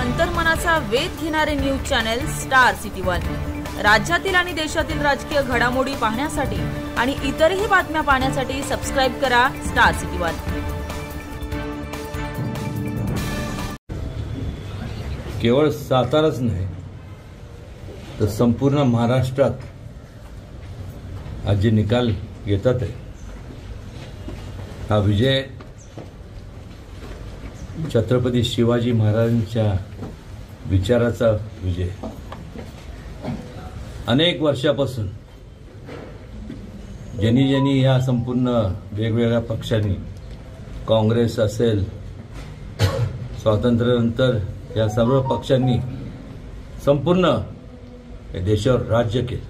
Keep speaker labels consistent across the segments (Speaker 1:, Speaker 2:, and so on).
Speaker 1: अंतर्मनाचा वेध घेणारे news channel star city one. राज्यातील आणि देशातील राजकीय घडामोडी पाहण्यासाठी आणि इतरही बातम्या पाहण्यासाठी सबस्क्राइब करा स्टार सिटी वन।
Speaker 2: केवळ साताराच नाही तर संपूर्ण महाराष्ट्रात आज जे निकाल येतात आहे हा विजय छत्रपती शिवाजी महाराजांच्या विचाराचा विजय। अनेक वर्षापासून ज्यांनी या संपूर्ण वेगवेगळ्या पक्षांनी काँग्रेस असेल स्वातंत्र्यानंतर या सर्व पक्षांनी संपूर्ण देशावर राज्य केले,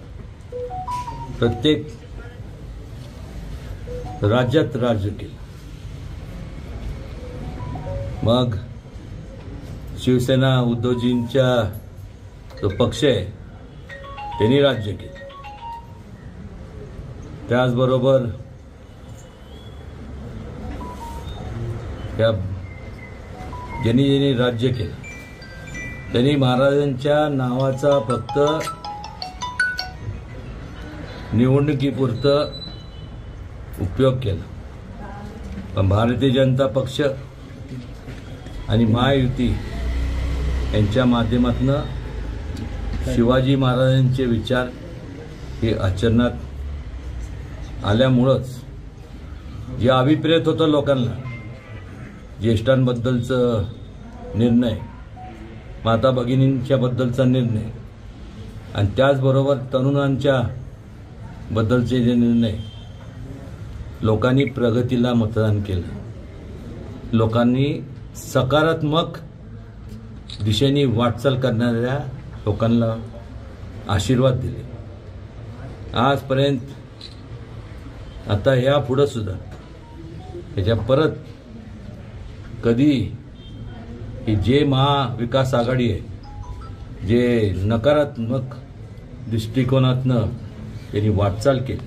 Speaker 2: प्रत्येक राज्यात राज्य केले। मग शिवसेना उद्धवजींचा जो पक्ष आहे त्यांनी राज्य केले, त्याचबरोबर ज्यांनी राज्य केलं त्यांनी महाराजांच्या नावाचा फक्त निवडणुकीपुरतं उपयोग केला, पण भारतीय जनता पक्ष आणि महायुती यांच्या माध्यमातून शिवाजी महाराजांचे विचार हे आचरणात आल्यामुळंच जे अभिप्रेत होतं लोकांना, ज्येष्ठांबद्दलचा निर्णय, माता भगिनींच्या बद्दलचा निर्णय आणि त्याचबरोबर तरुणांच्या बद्दलचे जे निर्णय, लोकांनी प्रगतीला मतदान केलं। लोकांनी सकारात्मक दिशेने वाटचाल करणाऱ्या लोकांना आशीर्वाद दिले। आजपर्यंत आता या पुढे सुद्धा याच्या परत कधी ही जे महाविकास आघाडी आहे, जे नकारात्मक दृष्टिकोनातनं त्यांनी वाटचाल केली